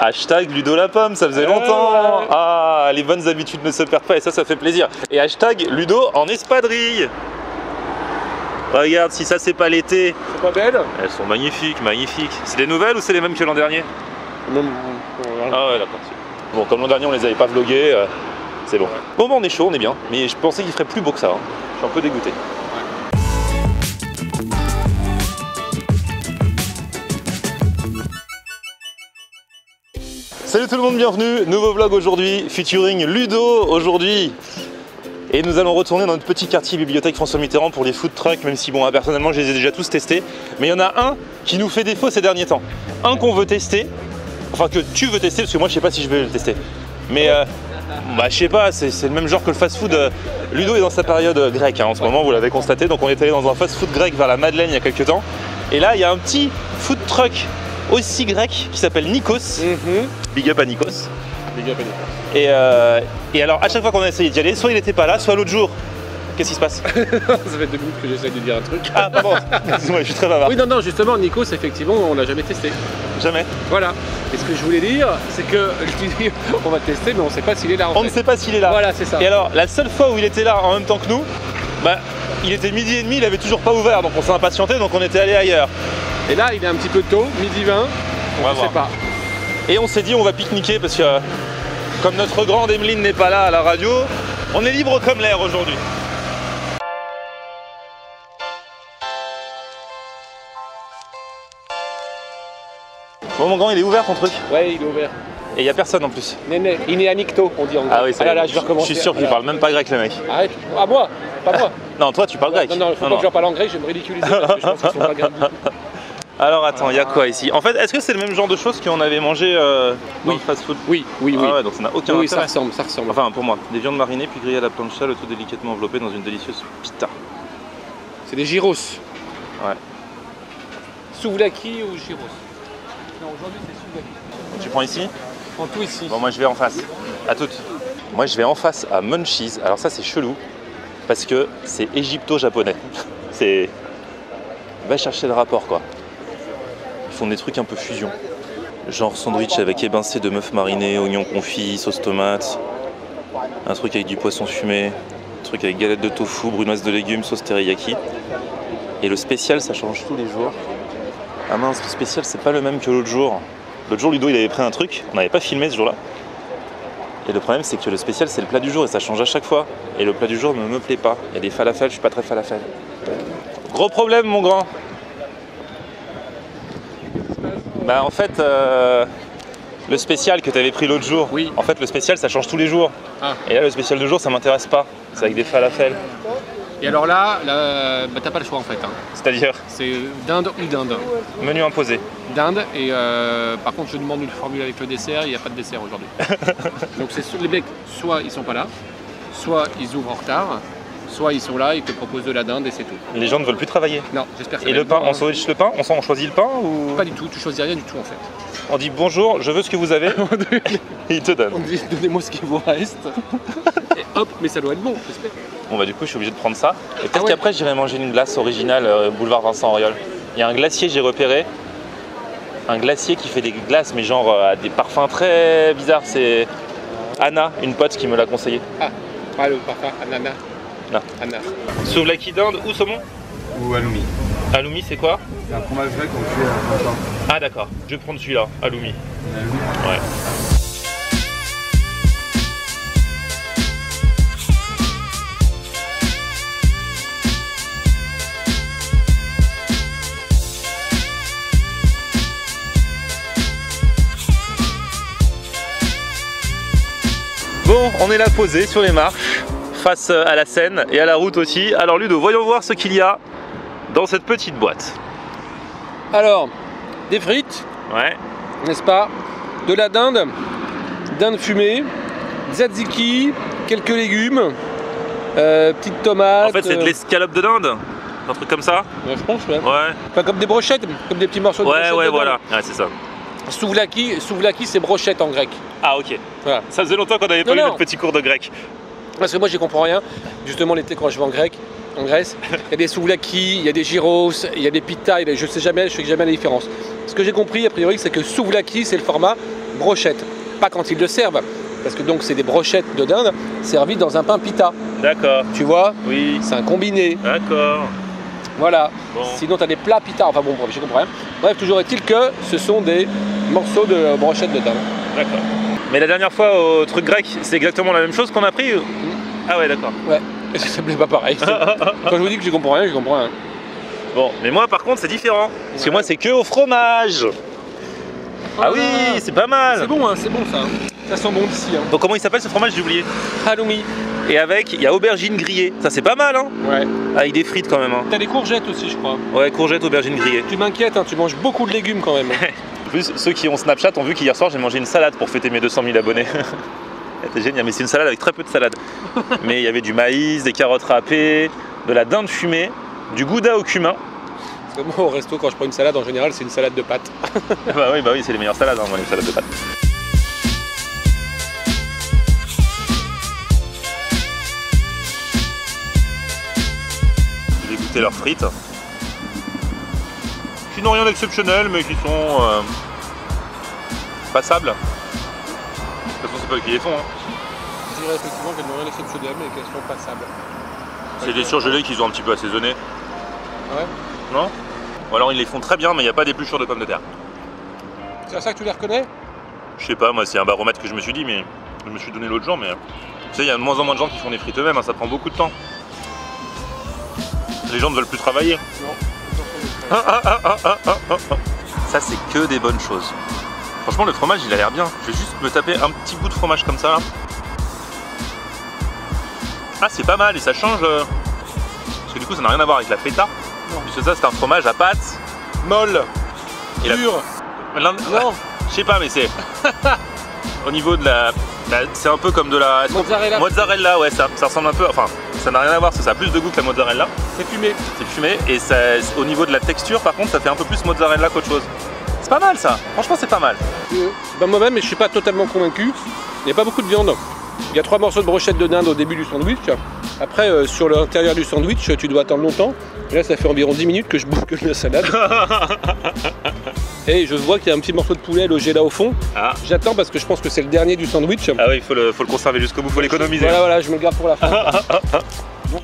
Hashtag Ludo la pomme, ça faisait longtemps. Ah, les bonnes habitudes ne se perdent pas et ça fait plaisir. Et hashtag Ludo en espadrille. Regarde, si ça c'est pas l'été. C'est pas belle? Elles sont magnifiques, magnifiques. C'est des nouvelles ou c'est les mêmes que l'an dernier? Même. Ah ouais, d'accord. Bon, comme l'an dernier on les avait pas vlogués, c'est bon. Bon, on est chaud, on est bien. Mais je pensais qu'il ferait plus beau que ça. Hein. Je suis un peu dégoûté. Salut tout le monde, bienvenue, nouveau vlog aujourd'hui, featuring Ludo aujourd'hui. Et nous allons retourner dans notre petit quartier bibliothèque François Mitterrand pour les food trucks, même si bon, personnellement je les ai déjà tous testés. Mais il y en a un qui nous fait défaut ces derniers temps. Un qu'on veut tester, enfin que tu veux tester, parce que moi je sais pas si je vais le tester. Mais je sais pas, c'est le même genre que le fast food. Ludo est dans sa période grecque en ce moment, vous l'avez constaté. Donc on est allé dans un fast food grec vers la Madeleine il y a quelques temps. Et là il y a un petit food truck aussi grec qui s'appelle Nikos. Big up à Nikos. Big up à Nikos. Et alors à chaque fois qu'on a essayé d'y aller, soit il n'était pas là, soit l'autre jour. Qu'est-ce qui se passe? Ça fait 2 minutes que j'essaie de dire un truc. Ah pardon, excuse-moi, je suis très bavard. Oui, non, justement, Nikos, effectivement, on l'a jamais testé. Jamais. Voilà. Et ce que je voulais dire, c'est que je dis, on va tester, mais on ne sait pas s'il est là. On ne sait pas s'il est là. Voilà, c'est ça. Et alors, la seule fois où il était là en même temps que nous, il était 12h30, il avait toujours pas ouvert, donc on s'est impatienté, donc on était allé ailleurs. Et là, il est un petit peu tôt, 12h20, on ne sait pas. Et on s'est dit, on va pique-niquer parce que, comme notre grande Emeline n'est pas là à la radio, on est libre comme l'air aujourd'hui. Bon, mon grand, il est ouvert ton truc? Ouais, il est ouvert. Et il n'y a personne en plus. Néné, il est à Nikto, on dit en gros. Ah oui, c'est là, je vais recommencer. Je suis sûr qu'il parle même pas grec, le mec. Arrête, à moi, pas moi. Non, toi, tu parles grec. Non, il faut pas que j'en parle en grec, je vais me ridiculiser parce que je pense qu'ils sont pas grecs. Alors attends, il y a quoi ici? En fait, est-ce que c'est le même genre de choses qu'on avait mangé dans le fast food? Oui. Ah ouais, donc ça n'a aucun intérêt. Oui, ça ressemble. Enfin, pour moi, des viandes marinées puis grillées à la plancha, le tout délicatement enveloppé dans une délicieuse pita. C'est des gyros. Ouais. Souvlaki ou gyros? Non, aujourd'hui c'est souvlaki. Tu prends ici? Je prends tout ici. Bon, moi je vais en face. À toutes. Moi je vais en face à Munchies. Alors ça c'est chelou parce que c'est égypto-japonais. C'est... Va chercher le rapport quoi. Ils font des trucs un peu fusion. Genre sandwich avec ébincé de meuf marinée, oignons confits, sauce tomate. Un truc avec du poisson fumé. Un truc avec galette de tofu, brunoise de légumes, sauce teriyaki. Et le spécial ça change tous les jours. Ah mince, le spécial c'est pas le même que l'autre jour. L'autre jour Ludo il avait pris un truc, on n'avait pas filmé ce jour-là. Et le problème c'est que le spécial c'est le plat du jour et ça change à chaque fois. Et le plat du jour ne me plaît pas. Il y a des falafels, je suis pas très falafel. Gros problème mon grand. En fait, le spécial que tu avais pris l'autre jour, oui. En fait le spécial ça change tous les jours. Ah. Et là le spécial de jour ça m'intéresse pas. C'est avec des falafels. Et alors là t'as pas le choix en fait. Hein. C'est-à-dire? C'est dinde ou dinde. Menu imposé. Dinde et par contre je demande une formule avec le dessert, il n'y a pas de dessert aujourd'hui. Donc c'est les mecs, soit ils sont pas là, soit ils ouvrent en retard, soit ils sont là, ils te proposent de la dinde et c'est tout. Les gens ne veulent plus travailler. Non, j'espère que Et le pain, on switch le pain? On choisit le pain ou... Pas du tout, tu choisis rien du tout en fait. On dit bonjour, je veux ce que vous avez. Et il te donne. On dit donnez-moi ce qui vous reste. Et hop, mais ça doit être bon, j'espère. Bon du coup je suis obligé de prendre ça. Et peut-être qu'après j'irai manger une glace originale boulevard Vincent Auriol. Il y a un glacier j'ai repéré. Un glacier qui fait des glaces mais genre à des parfums très bizarres. C'est Anna, une pote qui me l'a conseillé. Ah le parfum ananas. Non. Anna. Souvlaki dinde ou saumon? Ou aloumi. Aloumi c'est quoi? C'est un fromage grec qu'on fait à printemps. Ah d'accord, je vais prendre celui-là, aloumi. Ouais. Bon, on est là posé sur les marches, face à la Seine et à la route aussi. Alors Ludo, voyons voir ce qu'il y a dans cette petite boîte. Alors, des frites, ouais, n'est-ce pas? De la dinde fumée, tzatziki, quelques légumes, petites tomates. En fait c'est de l'escalope de dinde, un truc comme ça? Ouais, je pense, ouais. Ouais. Enfin, comme des brochettes, comme des petits morceaux de brochettes. Ouais, voilà, ouais, c'est ça. Souvlaki c'est brochette en grec. Ah ok, voilà. Ça faisait longtemps qu'on n'avait pas eu notre petit cours de grec. Parce que moi j'y comprends rien. Justement l'été quand je vais en Grèce, il y a des souvlaki, il y a des gyros, il y a des pita, je sais jamais la différence. Ce que j'ai compris a priori c'est que souvlaki c'est le format, brochettes. Pas quand ils le servent, parce que donc c'est des brochettes de dinde servies dans un pain pita. D'accord. Tu vois, Oui. c'est un combiné. D'accord. Voilà. Bon. Sinon, tu as des plats pita. Enfin bon, bref, je comprends rien. Bref, toujours est-il que ce sont des morceaux de brochettes de dinde. D'accord. Mais la dernière fois au truc grec, c'est exactement la même chose qu'on a pris Ah ouais, d'accord. Ouais. Et ça plaît pas pareil. Quand je vous dis que je comprends rien, je comprends rien. Bon, mais moi par contre c'est différent. Parce que moi c'est que au fromage. Ah oui, c'est pas mal. C'est bon, hein, c'est bon ça. Ça sent bon d'ici. Hein. Donc comment il s'appelle ce fromage, j'ai oublié. Halloumi. Et avec, il y a aubergine grillée. Ça c'est pas mal, hein. Ouais. Avec des frites quand même, hein. T'as des courgettes aussi, je crois. Ouais, courgettes, aubergine grillée. Tu m'inquiètes, hein, tu manges beaucoup de légumes quand même. En plus, ceux qui ont Snapchat ont vu qu'hier soir j'ai mangé une salade pour fêter mes 200 000 abonnés. C'était génial, mais c'est une salade avec très peu de salade. Mais il y avait du maïs, des carottes râpées, de la dinde fumée, du gouda au cumin. Parce que moi au resto, quand je prends une salade, en général, c'est une salade de pâtes. Bah oui, c'est les meilleures salades, hein, moi, les salades de pâtes. J'ai goûté leurs frites. Qui n'ont rien d'exceptionnel, mais qui sont passables. De toute façon, c'est pas eux qui les font. Hein. Je dirais effectivement qu'elles n'ont rien d'exceptionnel, mais qu'elles sont passables. C'est des surgelés qu'ils ont un petit peu assaisonnés. Ouais. Non? Ou alors ils les font très bien, mais il n'y a pas d'épluchure de pommes de terre. C'est à ça que tu les reconnais? Je sais pas, moi c'est un baromètre que je me suis dit, mais je me suis donné l'autre jour, mais tu sais, il y a de moins en moins de gens qui font des frites eux-mêmes, hein, ça prend beaucoup de temps. Les gens ne veulent plus travailler. Non. Ça c'est que des bonnes choses. Franchement le fromage il a l'air bien. Je vais juste me taper un petit bout de fromage comme ça là. Ah c'est pas mal et ça change parce que du coup ça n'a rien à voir avec la feta. Non. Puisque ça c'est un fromage à pâte molle. Et Dur. Non. Je sais pas mais c'est au niveau de la c'est un peu comme de la Mozzarella. mozzarella, ouais, ça ressemble un peu, enfin ça n'a rien à voir parce que ça a plus de goût que la mozzarella. C'est fumé. C'est fumé et ça, au niveau de la texture par contre ça fait un peu plus mozzarella qu'autre chose. C'est pas mal ça, franchement c'est pas mal. Ben moi-même, je suis pas totalement convaincu. Il n'y a pas beaucoup de viande. Il y a 3 morceaux de brochette de dinde au début du sandwich. Après, sur l'intérieur du sandwich, tu dois attendre longtemps. Et là, ça fait environ 10 minutes que je bouffe que de la salade. Et je vois qu'il y a un petit morceau de poulet logé là au fond. Ah. J'attends parce que je pense que c'est le dernier du sandwich. Ah oui, il faut le conserver jusqu'au bout, il faut l'économiser. Voilà, je me le garde pour la fin. Donc,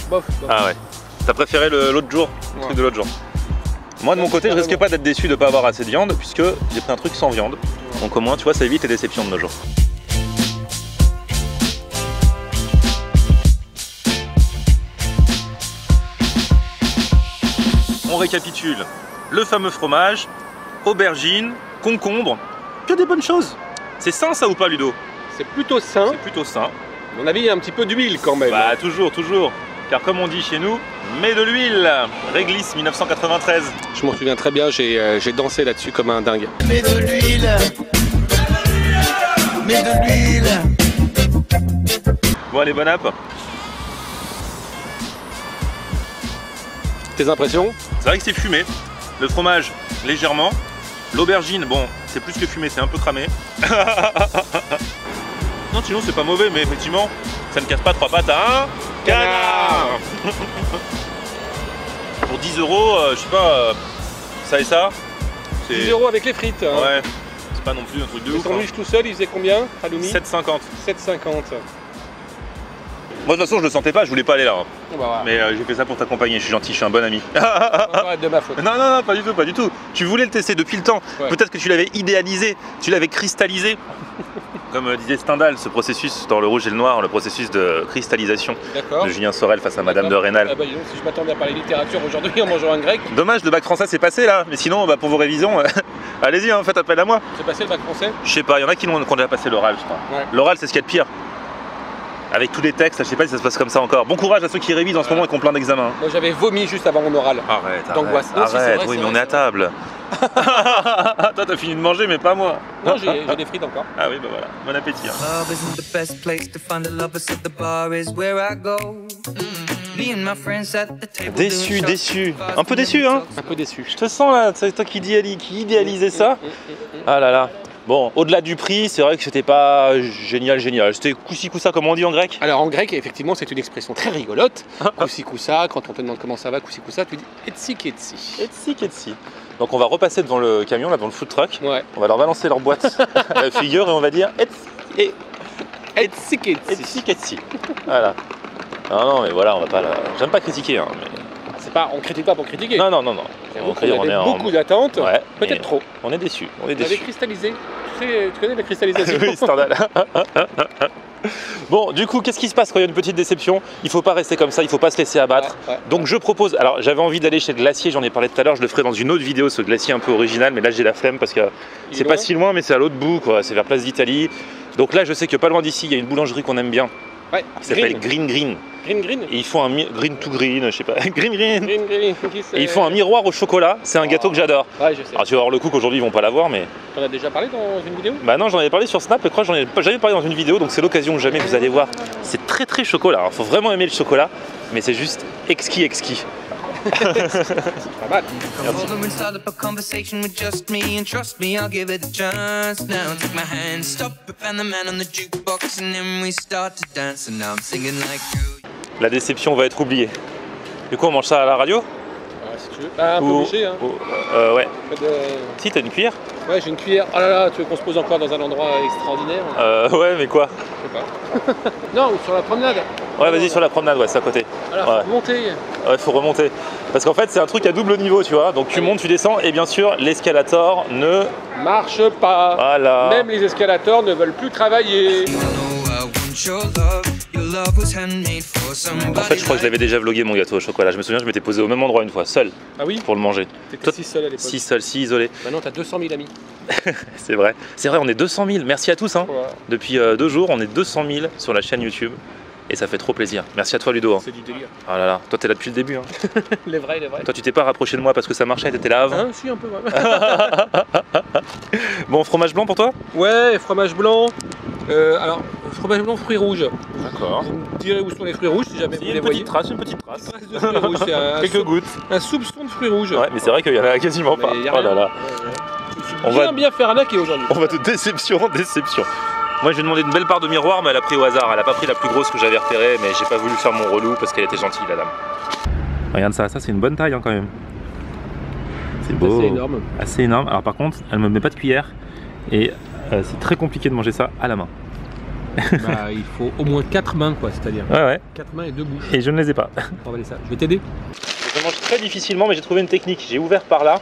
bof. Ah ouais. T'as préféré l'autre jour, le truc de l'autre jour. Moi de mon côté, je risque pas d'être déçu de pas avoir assez de viande puisque j'ai pris un truc sans viande. Donc au moins, tu vois, ça évite les déceptions de nos jours. On récapitule. Le fameux fromage, aubergine, concombre, que des bonnes choses. C'est sain ça ou pas, Ludo? C'est plutôt sain. C'est plutôt sain. À mon avis, il y a un petit peu d'huile quand même. Bah toujours. Car comme on dit chez nous, mets de l'huile. Réglisse 1993. Je m'en souviens très bien, j'ai dansé là-dessus comme un dingue. Mets de l'huile. Mets de l'huile. Bon allez, bon app. Tes impressions? C'est vrai que c'est fumé. Le fromage, légèrement. L'aubergine, bon, c'est plus que fumé, c'est un peu cramé. Non, sinon c'est pas mauvais, mais effectivement, ça ne casse pas 3 pattes à un canard. Pour 10 €, je sais pas, ça et ça. 10 € avec les frites. Hein. Ouais, c'est pas non plus un truc de Le ouf. sandwich tout seul, il faisait combien, Halloumi? 7,50. 7,50. Moi de toute façon je le sentais pas, je voulais pas aller là. Bon, bah, voilà. Mais j'ai fait ça pour t'accompagner, je suis gentil, je suis un bon ami. Encore être de ma faute. Non, pas du tout. Tu voulais le tester depuis le temps. Ouais. Peut-être que tu l'avais idéalisé, tu l'avais cristallisé. Comme disait Stendhal, ce processus dans Le Rouge et le Noir, le processus de cristallisation D'accord. de Julien Sorel face à Madame de Rênal. Ah bah, dis donc, si je m'attendais à parler littérature aujourd'hui en mangeant un grec, Dommage, le bac français c'est passé là, mais sinon pour vos révisions, allez-y, faites appel à moi. c'est passé le bac français. Je sais pas, il y en a qui ont déjà passé l'oral, je crois. Ouais. L'oral c'est ce qu'il y a de pire. Avec tous les textes, je sais pas si ça se passe comme ça encore. Bon courage à ceux qui révisent en ce moment et qui ont plein d'examens. Moi j'avais vomi juste avant mon oral. Arrête, D'angoisse. Non, si, c'est arrête, vrai, oui c'est mais on vrai, est à table. Toi t'as fini de manger mais pas moi. Non, j'ai des frites encore. Ah oui bah voilà, bon appétit. Hein. Love isn't the best place to find a lover, so the bar is where I go. Me and my friends at the table. Déçu. Un peu déçu hein. Un peu déçu. Je te sens là, c'est toi qui idéalisais ça. Ah là là. Bon, au-delà du prix, c'est vrai que c'était pas génial. C'était coussi coussa comme on dit en grec. Alors en grec, effectivement, c'est une expression très rigolote. Koussi koussa, quand on te demande comment ça va, koussi koussa, tu dis etsi ketsi. Etsi. Donc on va repasser devant le camion, là, devant le food truck. Ouais. On va leur balancer leur boîte à la figure et on va dire Etsi. Voilà. Non, mais voilà, on va pas. J'aime pas critiquer, hein, mais. C'est pas, on critique pas pour critiquer. Non. On avait beaucoup d'attentes. Ouais, Peut-être trop. On est déçus. On avait cristallisé. Tu connais la cristallisation? Oui, standard. Bon, du coup, qu'est-ce qui se passe quand il y a une petite déception? Il faut pas rester comme ça, il faut pas se laisser abattre. Ouais. Donc je propose, alors j'avais envie d'aller chez le glacier, j'en ai parlé tout à l'heure, je le ferai dans une autre vidéo, ce glacier un peu original, mais là j'ai la flemme parce que c'est pas si loin, mais c'est à l'autre bout, quoi. C'est vers Place d'Italie. Donc là, je sais que pas loin d'ici, il y a une boulangerie qu'on aime bien. Ouais. Qui s'appelle Green. Green. Et ils font un green to green, je sais pas. Green. Green. Et ils font un miroir au chocolat, c'est un gâteau que j'adore. Ouais, je sais. Alors tu vas voir le coup qu'aujourd'hui ils vont pas l'avoir, mais. T'en as déjà parlé dans une vidéo? Bah non, j'en avais parlé sur Snap, et je crois que j'en ai jamais parlé dans une vidéo, donc c'est l'occasion que jamais vous allez voir. C'est très chocolat, il faut vraiment aimer le chocolat, mais c'est juste exquis. Pas mal. Come over and start up a conversation with just me, and trust me, I'll give it a chance. Now take my hand, stop it, and the man on the jukebox, and then we start to dance. And now I'm singing like you. La déception va être oubliée. Du coup, on mange ça à la radio? Si tu veux. Ah, un peu obligé, hein. Ouais. De... Si, t'as une cuillère? Ouais, j'ai une cuillère. Oh là là, tu veux qu'on se pose encore dans un endroit extraordinaire? Ouais, mais quoi? Je sais pas. Non, ou sur la promenade. Ouais, vas-y, sur la promenade, ouais, c'est à côté. Alors, ouais. faut monter. Ouais, faut remonter. Parce qu'en fait, c'est un truc à double niveau, tu vois. Donc tu montes, tu descends, et bien sûr, l'escalator ne marche pas. Voilà. Même les escalators ne veulent plus travailler. En fait, je crois que je l'avais déjà vlogué mon gâteau au chocolat. Je me souviens, je m'étais posé au même endroit une fois, seul. Ah oui? Pour le manger. T'étais si seul à l'époque. Si seul, si isolé. Maintenant, t'as 200 000 amis. C'est vrai, on est 200 000. Merci à tous. Hein. Ouais. Depuis 2 jours, on est 200 000 sur la chaîne YouTube. Et ça fait trop plaisir. Merci à toi, Ludo. Hein. C'est du délire. Ah là là, toi t'es là depuis le début. Hein. Les vrais. Toi tu t'es pas rapproché de moi parce que ça marchait, t'étais là avant. Hein, si, un peu, ouais. Bon, fromage blanc pour toi? Ouais, fromage blanc. Alors, fromage blanc, fruits rouges. D'accord. Vous me direz où sont les fruits rouges si jamais vous les voyez. Une petite trace. De fruits rouges, c'est Quelques gouttes. Un soupçon de fruits rouges. Ouais, mais c'est vrai qu'il y en a quasiment pas. Oh là là. On va bien faire arnaquer aujourd'hui. On va de déception en déception. Moi je lui ai demandé une belle part de miroir, mais elle a pris au hasard. Elle a pas pris la plus grosse que j'avais repérée, mais j'ai pas voulu faire mon relou parce qu'elle était gentille, la dame. Regarde ça c'est une bonne taille hein, quand même. C'est beau. C'est énorme. Assez énorme. Alors par contre, elle me met pas de cuillère et c'est très compliqué de manger ça à la main. Bah, il faut au moins 4 mains quoi, c'est-à-dire. Ouais. 4 mains et 2 bouches. Et je ne les ai pas. On va aller ça. Je vais t'aider. Je mange très difficilement, mais j'ai trouvé une technique. J'ai ouvert par là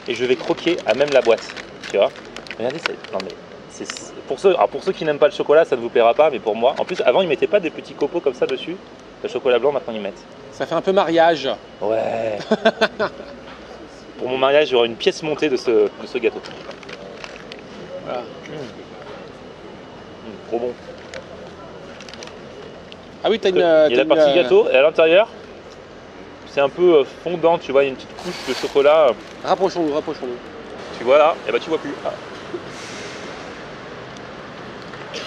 et je vais croquer à même la boîte. Tu vois? Regardez, non mais c'est pour ceux qui n'aiment pas le chocolat, ça ne vous plaira pas, mais pour moi, en plus avant ils mettaient pas des petits copeaux comme ça dessus. Le chocolat blanc, maintenant ils mettent. Ça fait un peu mariage. Ouais. Pour mon mariage, il y aura une pièce montée de ce gâteau. Voilà. Trop bon. Ah oui, t'as une. Il y a la partie gâteau et à l'intérieur, c'est un peu fondant, tu vois, il y a une petite couche de chocolat. Rapprochons-nous. Tu vois là, et bah tu vois plus. Ah.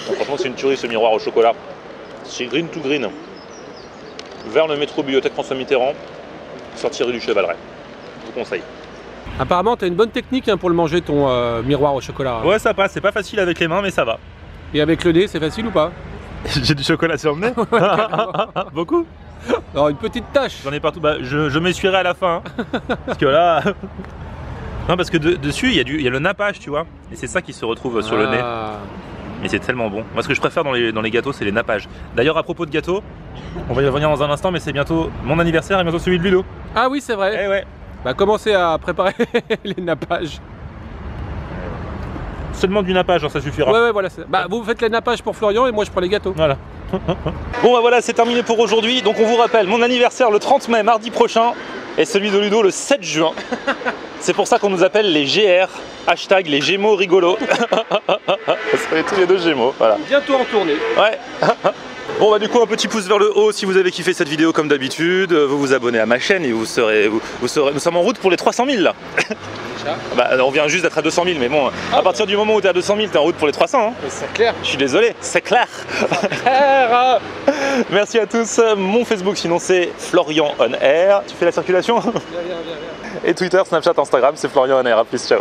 Donc, franchement, c'est une tuerie ce miroir au chocolat. C'est Green to Green. Vers le métro Bibliothèque François Mitterrand, sortie rue du Chevaleret. Je vous conseille. Apparemment, t'as une bonne technique hein, pour le manger ton miroir au chocolat. Ouais, ça passe. C'est pas facile avec les mains, mais ça va. Et avec le nez, c'est facile ou pas? J'ai du chocolat sur le nez. Beaucoup? Alors, une petite tache. J'en ai partout. Bah, je m'essuierai à la fin. Hein. Parce que là. Non, parce que dessus, il y a le nappage, tu vois. Et c'est ça qui se retrouve sur le nez. Mais c'est tellement bon. Moi, ce que je préfère dans les gâteaux, c'est les nappages. D'ailleurs, à propos de gâteaux, on va y revenir dans un instant, mais c'est bientôt mon anniversaire et bientôt celui de Ludo. Ah oui, c'est vrai. Eh ouais. Bah, commencez à préparer les nappages. Seulement du nappage, ça suffira. Ouais, voilà. Bah, vous faites les nappages pour Florian et moi, je prends les gâteaux. Voilà. Bon, bah voilà, c'est terminé pour aujourd'hui. Donc, on vous rappelle, mon anniversaire le 30 mai, mardi prochain, et celui de Ludo le 7 juin. C'est pour ça qu'on nous appelle les GR, hashtag les Gémeaux rigolos. Parce qu'on est tous les deux Gémeaux, voilà. Bientôt en tournée. Ouais. Bon bah du coup un petit pouce vers le haut si vous avez kiffé cette vidéo comme d'habitude, vous vous abonnez à ma chaîne et vous serez, nous sommes en route pour les 300 000 là. Bah, on vient juste d'être à 200 000 mais bon, à partir du moment où tu es à 200 000 tu es en route pour les 300 hein. C'est clair. Je suis désolé, c'est clair. Merci à tous, mon Facebook sinon c'est Florian On Air. Tu fais la circulation? Viens. Et Twitter, Snapchat, Instagram c'est Florian On Air, à plus, ciao.